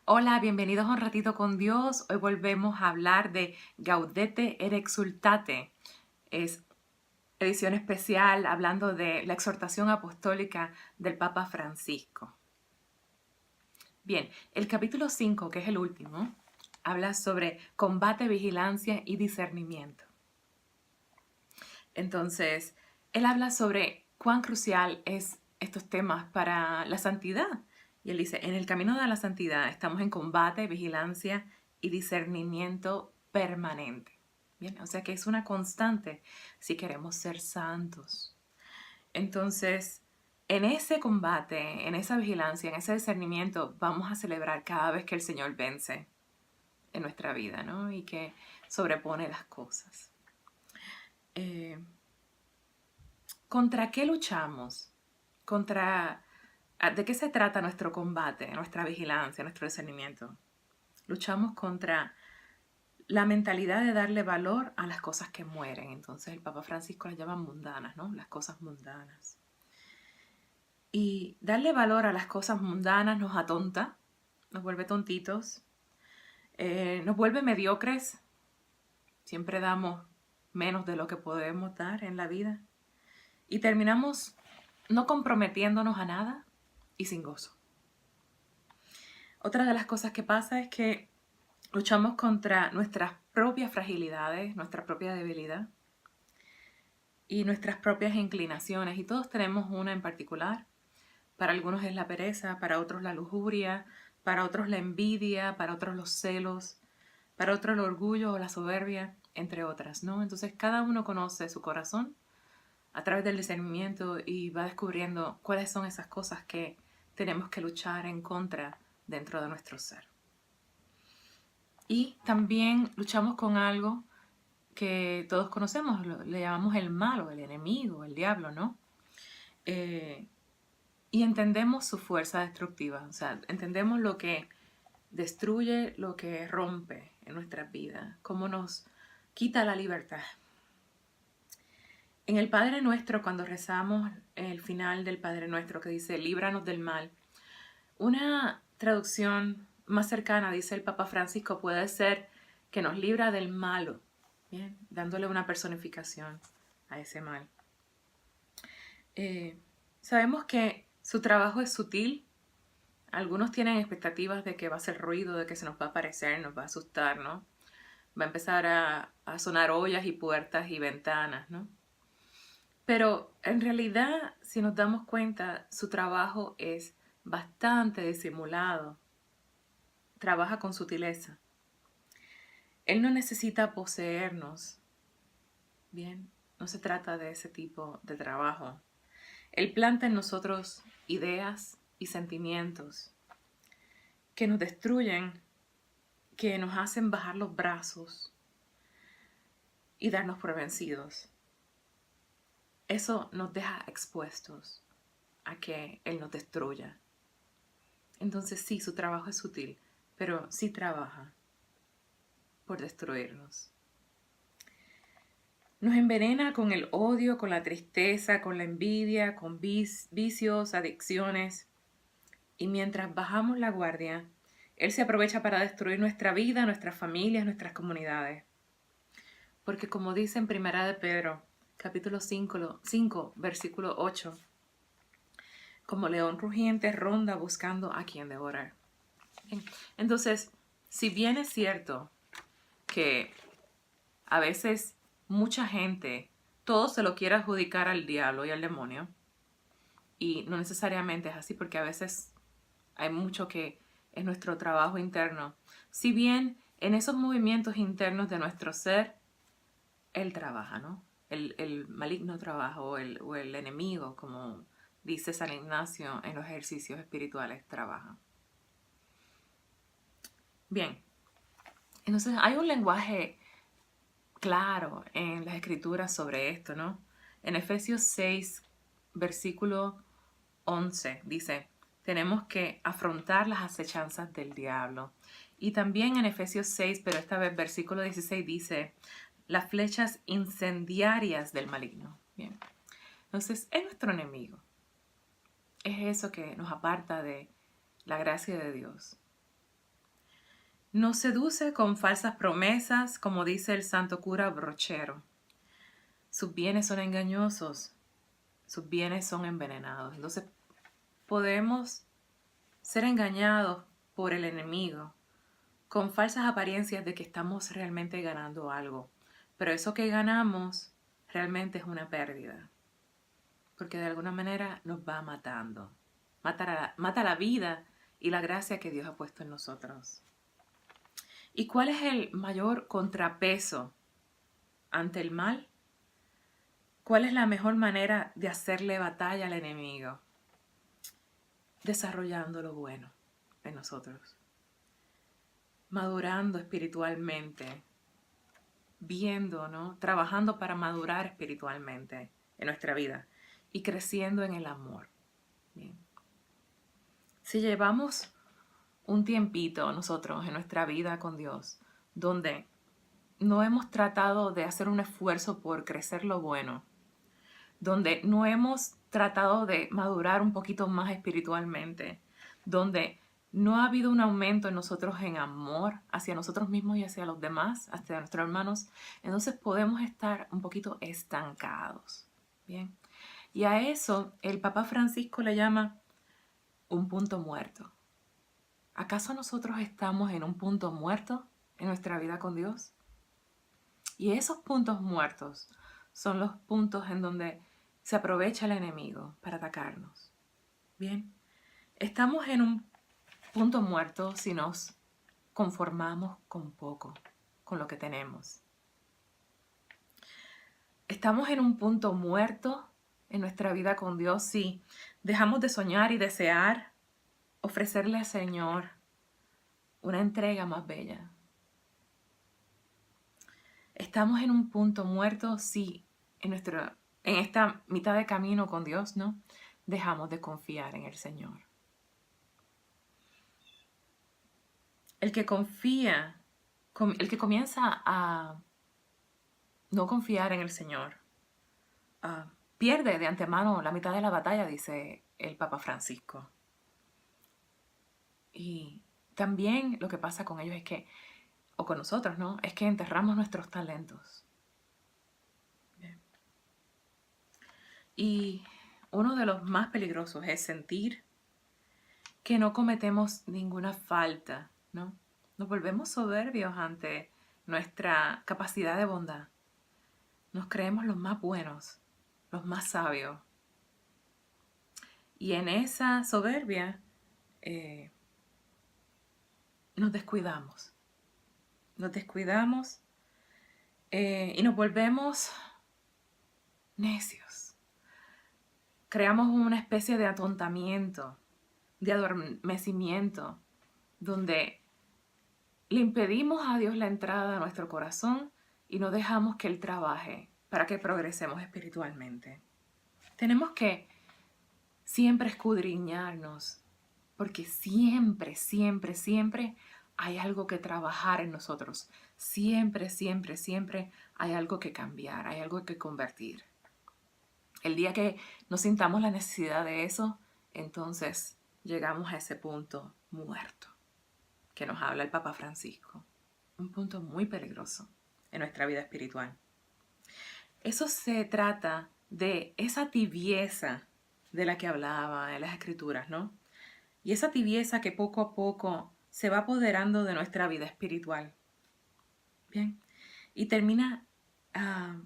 Hola, bienvenidos a Un Ratito con Dios. Hoy volvemos a hablar de Gaudete et Exultate. Es edición especial hablando de la exhortación apostólica del Papa Francisco. Bien, el capítulo 5, que es el último, habla sobre combate, vigilancia y discernimiento. Entonces, él habla sobre cuán crucial es estos temas para la santidad. Y él dice, en el camino de la santidad estamos en combate, vigilancia y discernimiento permanente. Bien, o sea que es una constante si queremos ser santos. Entonces, en ese combate, en esa vigilancia, en ese discernimiento, vamos a celebrar cada vez que el Señor vence en nuestra vida, ¿no? Y que sobrepone las cosas. ¿Contra qué luchamos? ¿De qué se trata nuestro combate, nuestra vigilancia, nuestro discernimiento? Luchamos contra la mentalidad de darle valor a las cosas que mueren. Entonces el Papa Francisco las llama mundanas, ¿no? Las cosas mundanas. Y darle valor a las cosas mundanas nos atonta, nos vuelve tontitos, nos vuelve mediocres. Siempre damos menos de lo que podemos dar en la vida. Y terminamos no comprometiéndonos a nada y sin gozo. Otra de las cosas que pasa es que luchamos contra nuestras propias fragilidades, nuestra propia debilidad y nuestras propias inclinaciones. Y todos tenemos una en particular. Para algunos es la pereza, para otros la lujuria, para otros la envidia, para otros los celos, para otros el orgullo o la soberbia, entre otras, ¿no? Entonces cada uno conoce su corazón a través del discernimiento y va descubriendo cuáles son esas cosas que tenemos que luchar en contra dentro de nuestro ser. Y también luchamos con algo que todos conocemos, le llamamos el malo, el enemigo, el diablo, ¿no? Y entendemos su fuerza destructiva, o sea, entendemos lo que destruye, lo que rompe en nuestras vidas, cómo nos quita la libertad. En el Padre Nuestro, cuando rezamos el final del Padre Nuestro que dice, líbranos del mal, una traducción más cercana, dice el Papa Francisco, puede ser que nos libra del malo, ¿bien? Dándole una personificación a ese mal. Sabemos que su trabajo es sutil. Algunos tienen expectativas de que va a hacer ruido, de que se nos va a aparecer, nos va a asustar, ¿no? Va a empezar a sonar ollas y puertas y ventanas, ¿no? Pero en realidad, si nos damos cuenta, su trabajo es bastante disimulado. Trabaja con sutileza. Él no necesita poseernos. Bien, no se trata de ese tipo de trabajo. Él planta en nosotros ideas y sentimientos que nos destruyen, que nos hacen bajar los brazos y darnos por vencidos. Eso nos deja expuestos a que Él nos destruya. Entonces sí, su trabajo es sutil, pero sí trabaja por destruirnos. Nos envenena con el odio, con la tristeza, con la envidia, con vicios, adicciones. Y mientras bajamos la guardia, Él se aprovecha para destruir nuestra vida, nuestras familias, nuestras comunidades. Porque como dice en Primera de Pedro, capítulo 5 versículo 8, como león rugiente ronda buscando a quien devorar. Entonces, si bien es cierto que a veces mucha gente todo se lo quiere adjudicar al diablo y al demonio, y no necesariamente es así porque a veces hay mucho que es nuestro trabajo interno. Si bien en esos movimientos internos de nuestro ser, él trabaja, ¿no? El maligno trabaja o el enemigo, como dice San Ignacio en los ejercicios espirituales, trabaja. Bien, entonces hay un lenguaje claro en las escrituras sobre esto, ¿no? En Efesios 6, versículo 11, dice, tenemos que afrontar las acechanzas del diablo. Y también en Efesios 6, pero esta vez versículo 16 dice, las flechas incendiarias del maligno. Bien. Entonces, es nuestro enemigo. Es eso que nos aparta de la gracia de Dios. Nos seduce con falsas promesas, como dice el santo cura Brochero. Sus bienes son engañosos, sus bienes son envenenados. Entonces podemos ser engañados por el enemigo con falsas apariencias de que estamos realmente ganando algo. Pero eso que ganamos realmente es una pérdida, porque de alguna manera nos va matando. Mata la vida y la gracia que Dios ha puesto en nosotros. ¿Y cuál es el mayor contrapeso ante el mal? ¿Cuál es la mejor manera de hacerle batalla al enemigo? Desarrollando lo bueno en nosotros, madurando espiritualmente, viendo, ¿no? Trabajando para madurar espiritualmente en nuestra vida y creciendo en el amor. Bien. Si llevamos un tiempito nosotros en nuestra vida con Dios, donde no hemos tratado de hacer un esfuerzo por crecer lo bueno, donde no hemos tratado de madurar un poquito más espiritualmente, donde no ha habido un aumento en nosotros en amor hacia nosotros mismos y hacia los demás, hacia nuestros hermanos, entonces podemos estar un poquito estancados. Bien. Y a eso el Papa Francisco le llama un punto muerto. ¿Acaso nosotros estamos en un punto muerto en nuestra vida con Dios? Y esos puntos muertos son los puntos en donde se aprovecha el enemigo para atacarnos. Bien, estamos en un punto muerto si nos conformamos con poco, con lo que tenemos. Estamos en un punto muerto en nuestra vida con Dios si dejamos de soñar y desear ofrecerle al Señor una entrega más bella. Estamos en un punto muerto si en esta mitad de camino con Dios, ¿no? Dejamos de confiar en el Señor. El que confía, el que comienza a no confiar en el Señor, pierde de antemano la mitad de la batalla, dice el Papa Francisco. Y también lo que pasa con ellos es que, o con nosotros, ¿no? Es que enterramos nuestros talentos. Bien. Y uno de los más peligrosos es sentir que no cometemos ninguna falta, ¿no? Nos volvemos soberbios ante nuestra capacidad de bondad. Nos creemos los más buenos, los más sabios. Y en esa soberbia nos descuidamos. Nos descuidamos y nos volvemos necios. Creamos una especie de atontamiento, de adormecimiento, donde le impedimos a Dios la entrada a nuestro corazón y no dejamos que Él trabaje para que progresemos espiritualmente. Tenemos que siempre escudriñarnos, porque siempre, siempre, siempre hay algo que trabajar en nosotros. Siempre, siempre, siempre hay algo que cambiar, hay algo que convertir. El día que nos sintamos la necesidad de eso, entonces llegamos a ese punto muerto que nos habla el Papa Francisco. Un punto muy peligroso en nuestra vida espiritual. Eso se trata de esa tibieza de la que hablaba en las Escrituras, ¿no? Y esa tibieza que poco a poco se va apoderando de nuestra vida espiritual. Bien. Y termina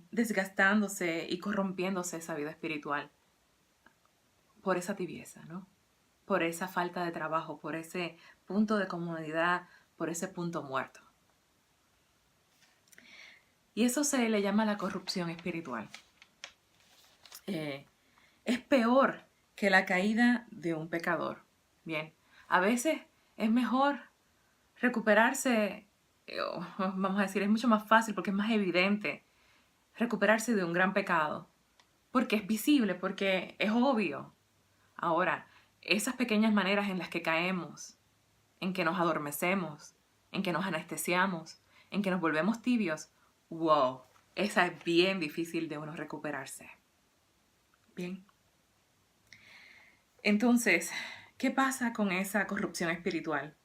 desgastándose y corrompiéndose esa vida espiritual por esa tibieza, ¿no? Por esa falta de trabajo, por ese punto de comodidad, por ese punto muerto. Y eso se le llama la corrupción espiritual. Es peor que la caída de un pecador. Bien, a veces es mejor recuperarse, vamos a decir, es mucho más fácil porque es más evidente recuperarse de un gran pecado, porque es visible, porque es obvio. Ahora, esas pequeñas maneras en las que caemos, en que nos adormecemos, en que nos anestesiamos, en que nos volvemos tibios, wow, esa es bien difícil de uno recuperarse. Bien. Entonces, ¿qué pasa con esa corrupción espiritual?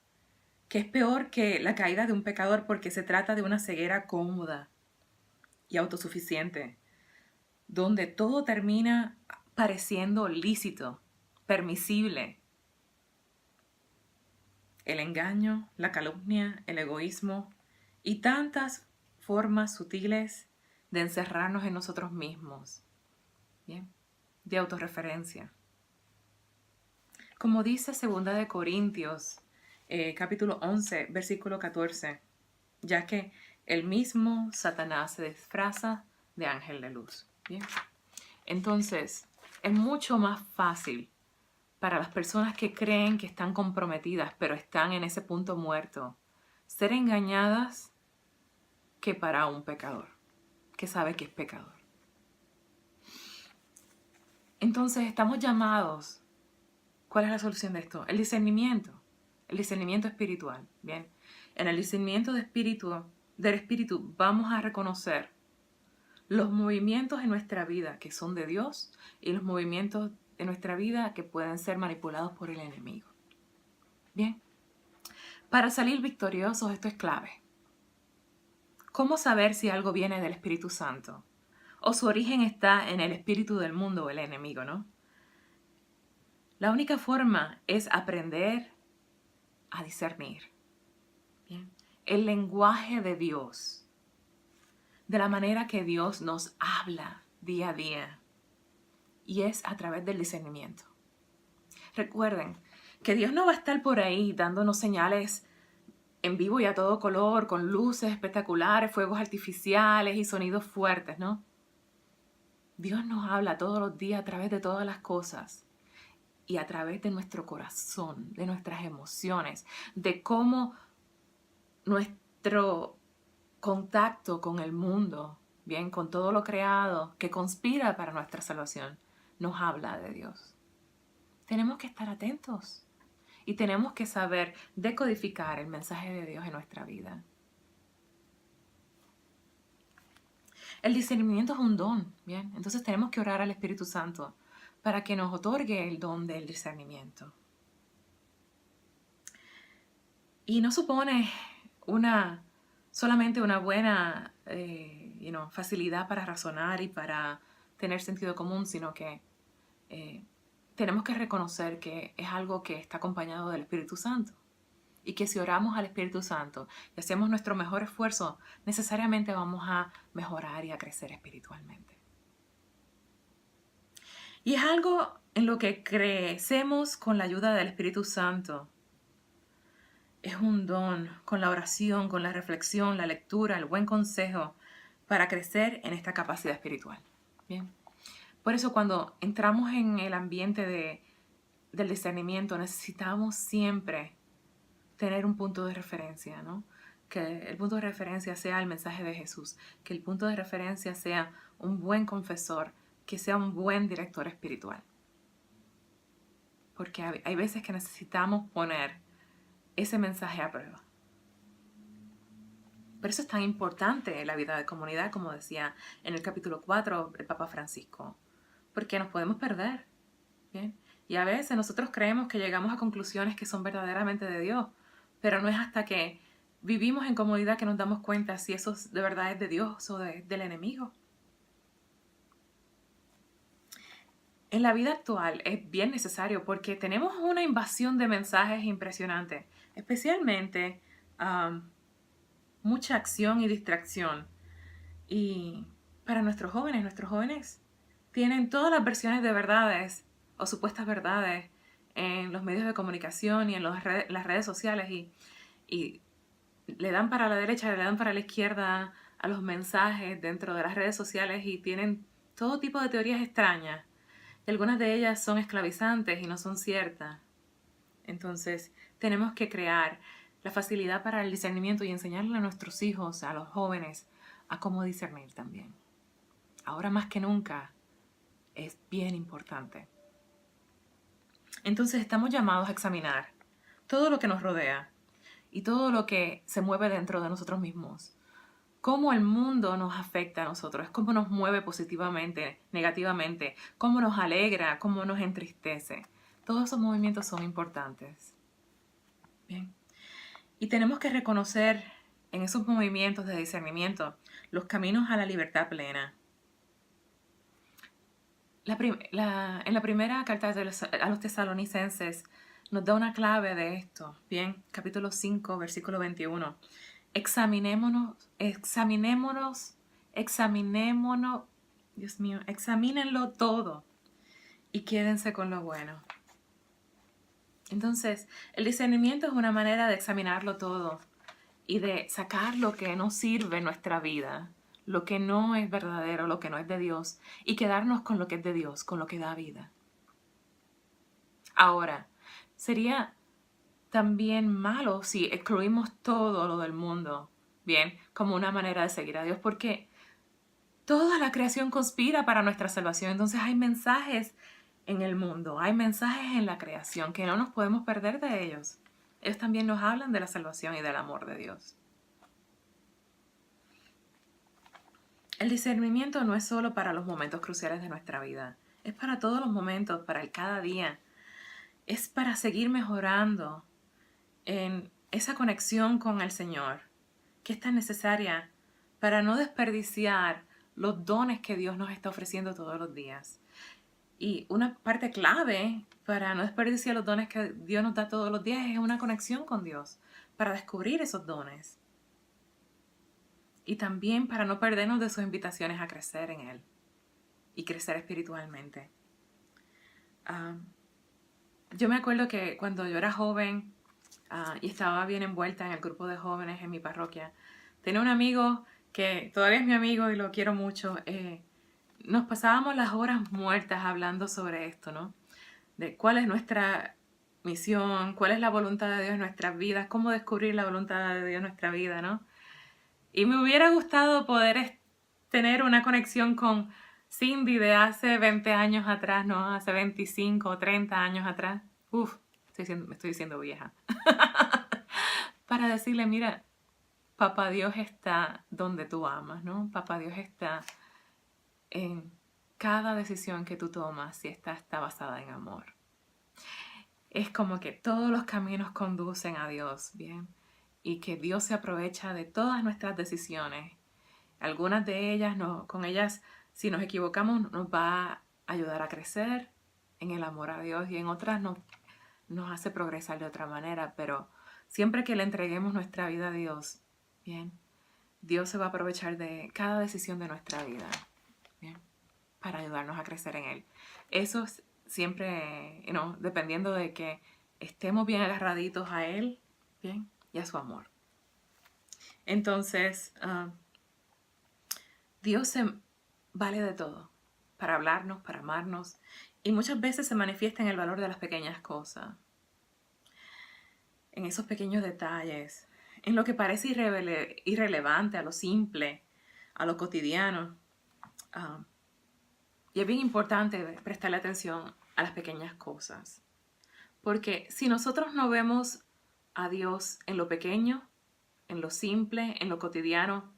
que es peor que la caída de un pecador porque se trata de una ceguera cómoda y autosuficiente, donde todo termina pareciendo lícito, permisible. El engaño, la calumnia, el egoísmo y tantas formas sutiles de encerrarnos en nosotros mismos, ¿bien? De autorreferencia. Como dice 2 Corintios, capítulo 11, versículo 14, ya que el mismo Satanás se disfraza de ángel de luz. ¿Bien? Entonces, es mucho más fácil para las personas que creen que están comprometidas, pero están en ese punto muerto, ser engañadas que para un pecador, que sabe que es pecador. Entonces, estamos llamados. ¿Cuál es la solución de esto? El discernimiento espiritual. Bien, en el discernimiento del espíritu vamos a reconocer los movimientos en nuestra vida que son de Dios y los movimientos de nuestra vida que pueden ser manipulados por el enemigo. Bien, para salir victoriosos esto es clave. ¿Cómo saber si algo viene del Espíritu Santo? O su origen está en el espíritu del mundo o el enemigo, ¿no? La única forma es aprender a discernir. Bien. El lenguaje de Dios, de la manera que Dios nos habla día a día, y es a través del discernimiento. Recuerden que Dios no va a estar por ahí dándonos señales en vivo y a todo color, con luces espectaculares, fuegos artificiales y sonidos fuertes, ¿no? Dios nos habla todos los días a través de todas las cosas y a través de nuestro corazón, de nuestras emociones, de cómo nuestro contacto con el mundo, bien, con todo lo creado que conspira para nuestra salvación, nos habla de Dios. Tenemos que estar atentos y tenemos que saber decodificar el mensaje de Dios en nuestra vida. El discernimiento es un don, bien, entonces tenemos que orar al Espíritu Santo para que nos otorgue el don del discernimiento. Y no supone solamente una buena facilidad para razonar y para tener sentido común, sino que tenemos que reconocer que es algo que está acompañado del Espíritu Santo. Y que si oramos al Espíritu Santo y hacemos nuestro mejor esfuerzo, necesariamente vamos a mejorar y a crecer espiritualmente. Y es algo en lo que crecemos con la ayuda del Espíritu Santo. Es un don con la oración, con la reflexión, la lectura, el buen consejo para crecer en esta capacidad espiritual. Bien. Por eso cuando entramos en el ambiente del discernimiento necesitamos siempre tener un punto de referencia, ¿no? Que el punto de referencia sea el mensaje de Jesús, que el punto de referencia sea un buen confesor, que sea un buen director espiritual. Porque hay veces que necesitamos poner ese mensaje a prueba. Por eso es tan importante la vida de comunidad, como decía en el capítulo 4 el Papa Francisco, porque nos podemos perder, ¿bien? Y a veces nosotros creemos que llegamos a conclusiones que son verdaderamente de Dios, pero no es hasta que vivimos en comunidad que nos damos cuenta si eso de verdad es de Dios o del enemigo. En la vida actual es bien necesario porque tenemos una invasión de mensajes impresionante, especialmente mucha acción y distracción. Y para nuestros jóvenes tienen todas las versiones de verdades o supuestas verdades en los medios de comunicación y en las redes sociales y le dan para la derecha, le dan para la izquierda a los mensajes dentro de las redes sociales y tienen todo tipo de teorías extrañas. Y algunas de ellas son esclavizantes y no son ciertas. Entonces tenemos que crear la facilidad para el discernimiento y enseñarle a nuestros hijos, a los jóvenes, a cómo discernir también. Ahora más que nunca es bien importante. Entonces estamos llamados a examinar todo lo que nos rodea y todo lo que se mueve dentro de nosotros mismos. Cómo el mundo nos afecta a nosotros, cómo nos mueve positivamente, negativamente, cómo nos alegra, cómo nos entristece. Todos esos movimientos son importantes. Bien. Y tenemos que reconocer en esos movimientos de discernimiento los caminos a la libertad plena. En la primera carta a los tesalonicenses nos da una clave de esto. Bien, capítulo 5, versículo 21. Examinémonos, Dios mío, examínenlo todo y quédense con lo bueno. Entonces, el discernimiento es una manera de examinarlo todo y de sacar lo que no sirve en nuestra vida, lo que no es verdadero, lo que no es de Dios, y quedarnos con lo que es de Dios, con lo que da vida. Ahora, sería también malo si excluimos todo lo del mundo, bien, como una manera de seguir a Dios, porque toda la creación conspira para nuestra salvación. Entonces hay mensajes en el mundo, hay mensajes en la creación que no nos podemos perder de ellos. Ellos también nos hablan de la salvación y del amor de Dios. El discernimiento no es solo para los momentos cruciales de nuestra vida, es para todos los momentos, para el cada día. Es para seguir mejorando en esa conexión con el Señor, que es tan necesaria para no desperdiciar los dones que Dios nos está ofreciendo todos los días. Y una parte clave para no desperdiciar los dones que Dios nos da todos los días es una conexión con Dios, para descubrir esos dones. Y también para no perdernos de sus invitaciones a crecer en Él y crecer espiritualmente. Yo me acuerdo que cuando yo era joven y estaba bien envuelta en el grupo de jóvenes en mi parroquia, tenía un amigo que todavía es mi amigo y lo quiero mucho. Nos pasábamos las horas muertas hablando sobre esto, ¿no? De cuál es nuestra misión, cuál es la voluntad de Dios en nuestras vidas, cómo descubrir la voluntad de Dios en nuestra vida, ¿no? Y me hubiera gustado poder tener una conexión con Cindy de hace 20 años atrás, ¿no? Hace 25 o 30 años atrás. Me estoy diciendo vieja. Para decirle, mira, Papá Dios está donde tú amas, ¿no? Papá Dios está en cada decisión que tú tomas, si esta está basada en amor. Es como que todos los caminos conducen a Dios, ¿bien? Y que Dios se aprovecha de todas nuestras decisiones. Algunas de ellas, con ellas, si nos equivocamos, nos va a ayudar a crecer en el amor a Dios, y en otras nos hace progresar de otra manera, pero siempre que le entreguemos nuestra vida a Dios, ¿bien? Dios se va a aprovechar de cada decisión de nuestra vida, ¿bien? Para ayudarnos a crecer en Él. Eso es siempre, dependiendo de que estemos bien agarraditos a Él, ¿bien? Y a su amor. Entonces, Dios se vale de todo, para hablarnos, para amarnos, y muchas veces se manifiesta en el valor de las pequeñas cosas, en esos pequeños detalles, en lo que parece irrelevante, a lo simple, a lo cotidiano. Y es bien importante prestarle atención a las pequeñas cosas, porque si nosotros no vemos a Dios en lo pequeño, en lo simple, en lo cotidiano,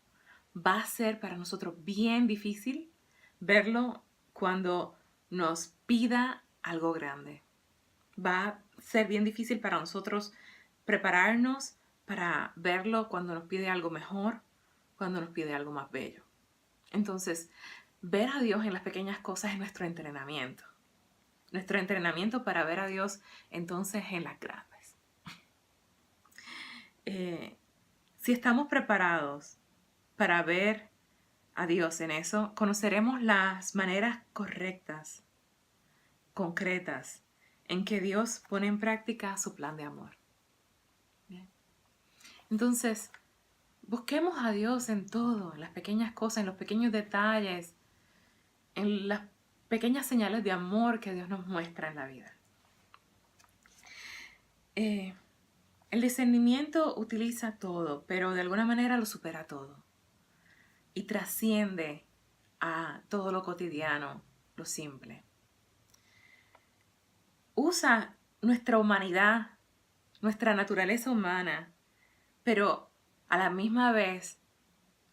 va a ser para nosotros bien difícil verlo cuando nos pida algo grande. Va a ser bien difícil para nosotros prepararnos para verlo cuando nos pide algo mejor, cuando nos pide algo más bello. Entonces, ver a Dios en las pequeñas cosas es nuestro entrenamiento. Nuestro entrenamiento para ver a Dios entonces en las grandes. Si estamos preparados para ver a Dios en eso, conoceremos las maneras correctas, concretas, en que Dios pone en práctica su plan de amor. Bien. Entonces, busquemos a Dios en todo, en las pequeñas cosas, en los pequeños detalles, en las pequeñas señales de amor que Dios nos muestra en la vida. El discernimiento utiliza todo, pero de alguna manera lo supera todo y trasciende a todo lo cotidiano, lo simple. Usa nuestra humanidad, nuestra naturaleza humana, pero a la misma vez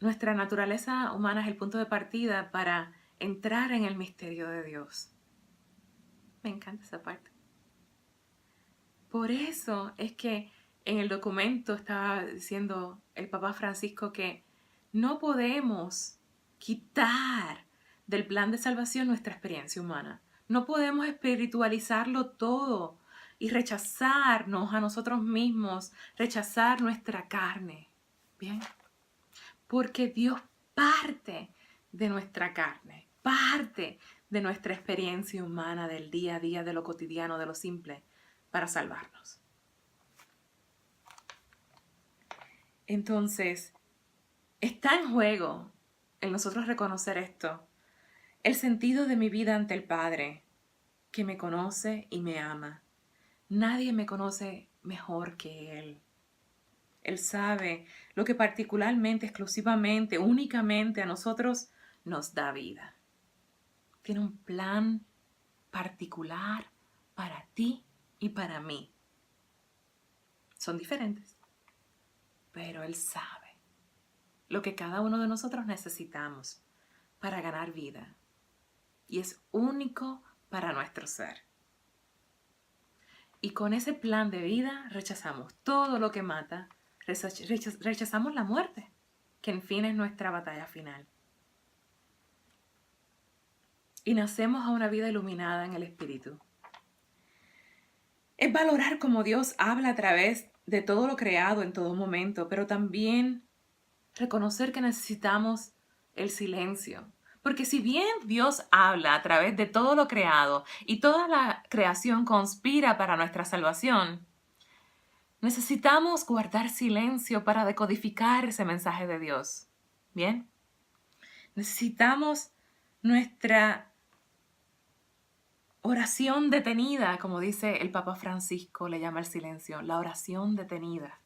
nuestra naturaleza humana es el punto de partida para entrar en el misterio de Dios. Me encanta esa parte. Por eso es que En el documento estaba diciendo el Papa Francisco que no podemos quitar del plan de salvación nuestra experiencia humana. No podemos espiritualizarlo todo y rechazarnos a nosotros mismos, rechazar nuestra carne. ¿Bien? Porque Dios parte de nuestra carne, parte de nuestra experiencia humana del día a día, de lo cotidiano, de lo simple, para salvarnos. Entonces, está en juego en nosotros reconocer esto, el sentido de mi vida ante el Padre, que me conoce y me ama. Nadie me conoce mejor que Él. Él sabe lo que particularmente, exclusivamente, únicamente a nosotros nos da vida. Tiene un plan particular para ti y para mí. Son diferentes, pero Él sabe lo que cada uno de nosotros necesitamos para ganar vida. Y es único para nuestro ser. Y con ese plan de vida rechazamos todo lo que mata, rechazamos la muerte, que en fin es nuestra batalla final. Y nacemos a una vida iluminada en el Espíritu. Es valorar cómo Dios habla a través de todo lo creado en todo momento, pero también reconocer que necesitamos el silencio. Porque si bien Dios habla a través de todo lo creado y toda la creación conspira para nuestra salvación, necesitamos guardar silencio para decodificar ese mensaje de Dios. ¿Bien? Necesitamos nuestra oración detenida, como dice el Papa Francisco, le llama el silencio, la oración detenida.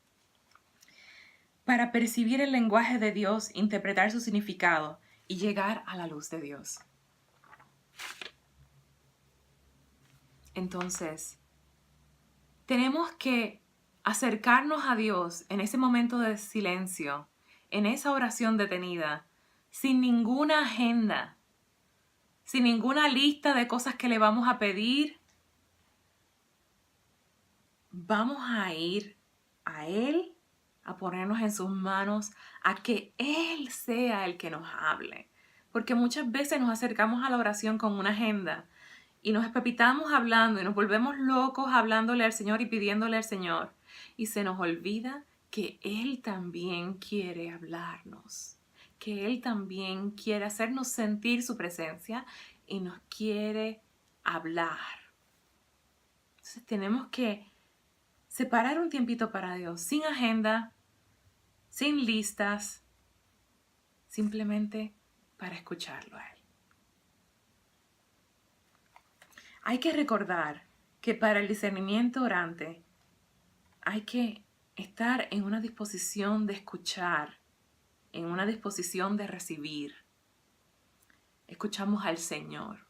Para percibir el lenguaje de Dios, interpretar su significado y llegar a la luz de Dios. Entonces, tenemos que acercarnos a Dios en ese momento de silencio, en esa oración detenida, sin ninguna agenda, sin ninguna lista de cosas que le vamos a pedir. Vamos a ir a Él, a ponernos en sus manos, a que Él sea el que nos hable. Porque muchas veces nos acercamos a la oración con una agenda y nos espepitamos hablando y nos volvemos locos hablándole al Señor y pidiéndole al Señor. Y se nos olvida que Él también quiere hablarnos, que Él también quiere hacernos sentir su presencia y nos quiere hablar. Entonces tenemos que separar un tiempito para Dios, sin agenda, sin listas, simplemente para escucharlo a Él. Hay que recordar que para el discernimiento orante hay que estar en una disposición de escuchar, en una disposición de recibir. Escuchamos al Señor,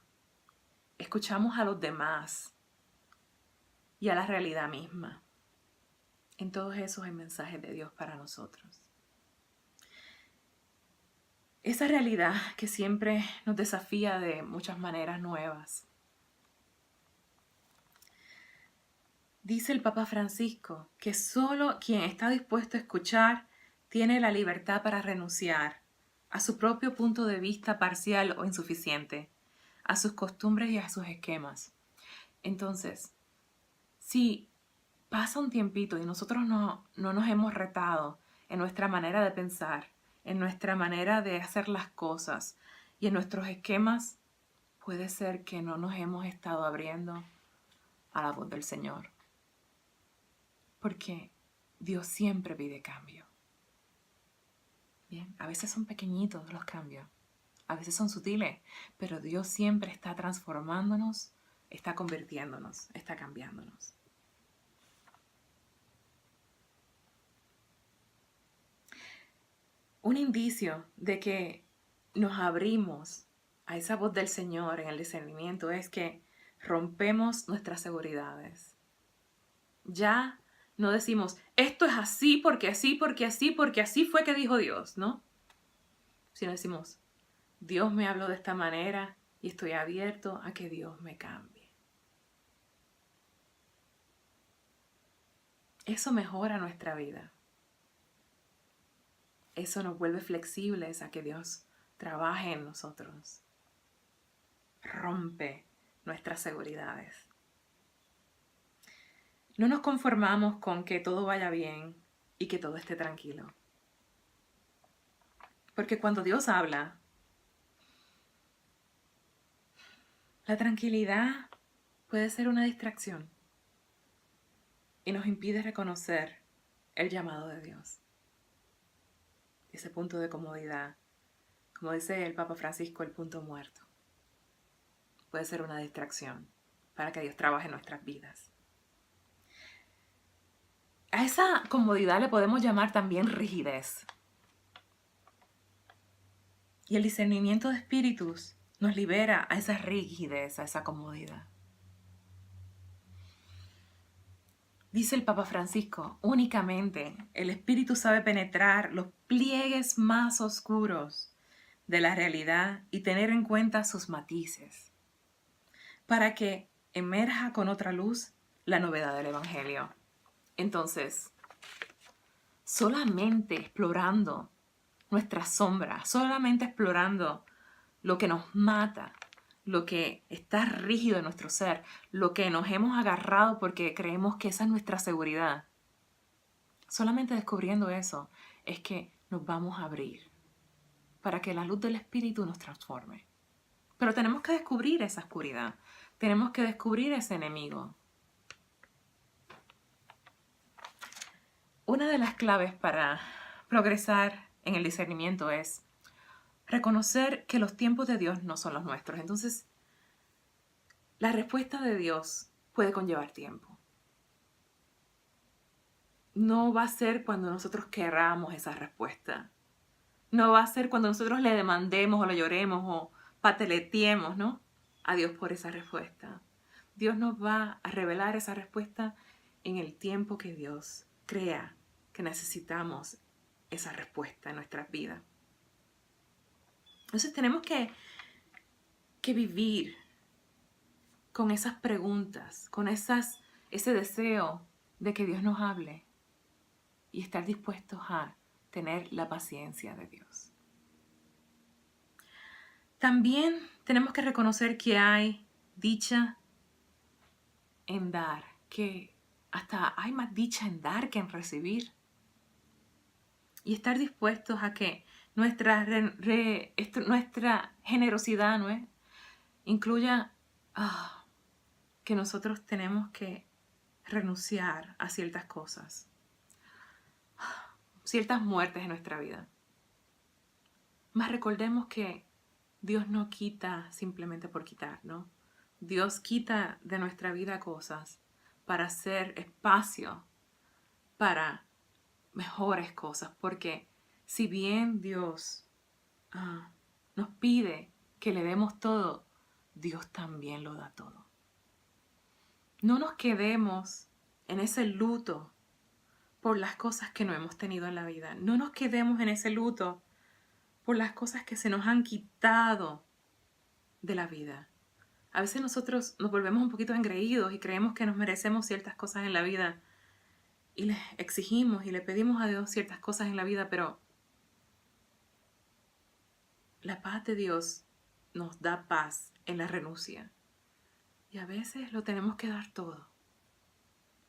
escuchamos a los demás y a la realidad misma. En todos esos hay mensajes de Dios para nosotros. Esa realidad que siempre nos desafía de muchas maneras nuevas. Dice el Papa Francisco que solo quien está dispuesto a escuchar tiene la libertad para renunciar a su propio punto de vista parcial o insuficiente, a sus costumbres y a sus esquemas. Entonces, si pasa un tiempito y nosotros no nos hemos retado en nuestra manera de pensar, en nuestra manera de hacer las cosas y en nuestros esquemas, puede ser que no nos hemos estado abriendo a la voz del Señor. Porque Dios siempre pide cambio. Bien, a veces son pequeñitos los cambios, a veces son sutiles, pero Dios siempre está transformándonos, está convirtiéndonos, está cambiándonos. Un indicio de que nos abrimos a esa voz del Señor en el discernimiento es que rompemos nuestras seguridades. Ya no decimos, esto es así, porque así, porque así, porque así fue que dijo Dios, ¿no? Sino decimos, Dios me habló de esta manera y estoy abierto a que Dios me cambie. Eso mejora nuestra vida. Eso nos vuelve flexibles a que Dios trabaje en nosotros. Rompe nuestras seguridades. No nos conformamos con que todo vaya bien y que todo esté tranquilo. Porque cuando Dios habla, la tranquilidad puede ser una distracción y nos impide reconocer el llamado de Dios. Ese punto de comodidad, como dice el Papa Francisco, el punto muerto, puede ser una distracción para que Dios trabaje en nuestras vidas. A esa comodidad le podemos llamar también rigidez. Y el discernimiento de espíritus nos libera a esa rigidez, a esa comodidad. Dice el Papa Francisco, únicamente el espíritu sabe penetrar los pliegues más oscuros de la realidad y tener en cuenta sus matices, para que emerja con otra luz la novedad del Evangelio. Entonces, solamente explorando nuestras sombras, solamente explorando lo que nos mata, lo que está rígido en nuestro ser, lo que nos hemos agarrado porque creemos que esa es nuestra seguridad. Solamente descubriendo eso es que nos vamos a abrir para que la luz del Espíritu nos transforme. Pero tenemos que descubrir esa oscuridad, tenemos que descubrir ese enemigo. Una de las claves para progresar en el discernimiento es reconocer que los tiempos de Dios no son los nuestros. Entonces, la respuesta de Dios puede conllevar tiempo. No va a ser cuando nosotros queramos esa respuesta. No va a ser cuando nosotros le demandemos o le lloremos o pataleteemos, ¿no?, a Dios por esa respuesta. Dios nos va a revelar esa respuesta en el tiempo que Dios crea que necesitamos esa respuesta en nuestras vidas. Entonces tenemos que vivir con esas preguntas, con ese deseo de que Dios nos hable y estar dispuestos a tener la paciencia de Dios. También tenemos que reconocer que hay dicha en dar, que hasta hay más dicha en dar que en recibir. Y estar dispuestos a que nuestra generosidad, ¿no es?, incluya que nosotros tenemos que renunciar a ciertas cosas, ciertas muertes en nuestra vida. Mas recordemos que Dios no quita simplemente por quitar, ¿no? Dios quita de nuestra vida cosas para hacer espacio para mejores cosas, porque si bien Dios nos pide que le demos todo, Dios también lo da todo. No nos quedemos en ese luto por las cosas que no hemos tenido en la vida. No nos quedemos en ese luto por las cosas que se nos han quitado de la vida. A veces nosotros nos volvemos un poquito engreídos y creemos que nos merecemos ciertas cosas en la vida y le exigimos y le pedimos a Dios ciertas cosas en la vida, pero la paz de Dios nos da paz en la renuncia. Y a veces lo tenemos que dar todo.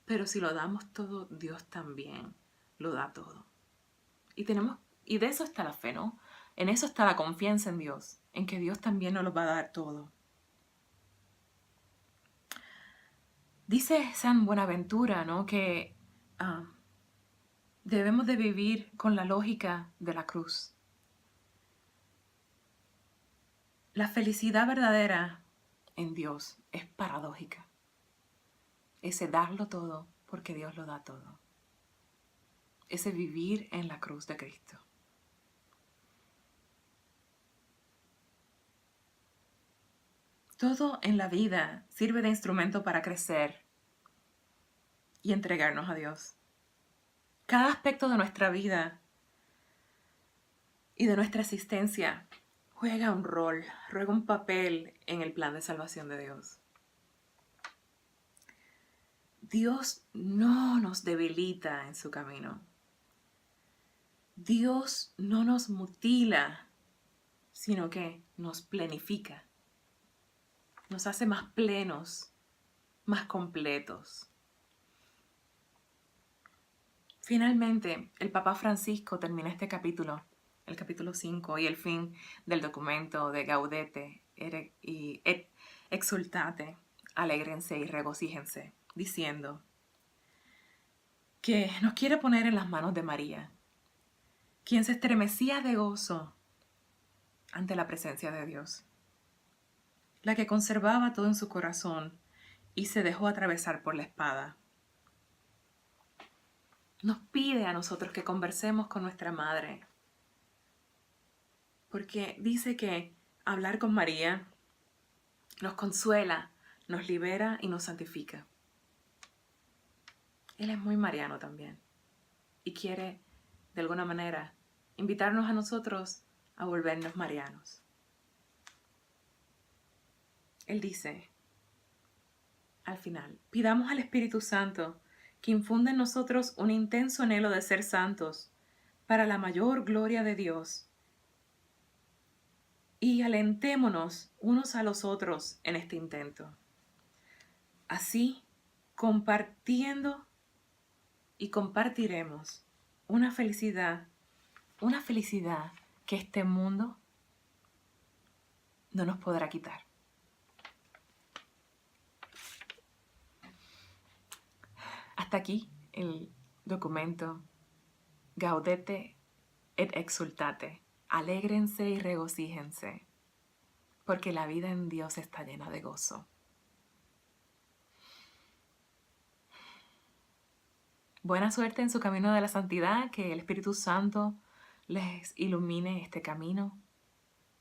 Pero si lo damos todo, Dios también lo da todo. Y de eso está la fe, ¿no? En eso está la confianza en Dios, en que Dios también nos lo va a dar todo. Dice San Buenaventura, ¿no?, que debemos de vivir con la lógica de la cruz. La felicidad verdadera en Dios es paradójica. Ese darlo todo porque Dios lo da todo. Ese vivir en la cruz de Cristo. Todo en la vida sirve de instrumento para crecer y entregarnos a Dios. Cada aspecto de nuestra vida y de nuestra existencia juega un rol, juega un papel en el plan de salvación de Dios. Dios no nos debilita en su camino. Dios no nos mutila, sino que nos plenifica. Nos hace más plenos, más completos. Finalmente, el Papa Francisco termina este capítulo, el capítulo 5 y el fin del documento de Gaudete et Exultate, alégrense y regocíjense, diciendo que nos quiere poner en las manos de María, quien se estremecía de gozo ante la presencia de Dios, la que conservaba todo en su corazón y se dejó atravesar por la espada. Nos pide a nosotros que conversemos con nuestra madre, porque dice que hablar con María nos consuela, nos libera y nos santifica. Él es muy mariano también y quiere, de alguna manera, invitarnos a nosotros a volvernos marianos. Él dice, al final, pidamos al Espíritu Santo que infunda en nosotros un intenso anhelo de ser santos para la mayor gloria de Dios y alentémonos unos a los otros en este intento. Así, compartiendo y compartiremos una felicidad que este mundo no nos podrá quitar. Hasta aquí el documento Gaudete et Exultate. Alégrense y regocíjense, porque la vida en Dios está llena de gozo. Buena suerte en su camino de la santidad, que el Espíritu Santo les ilumine este camino.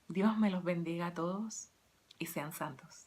Dios me los bendiga a todos y sean santos.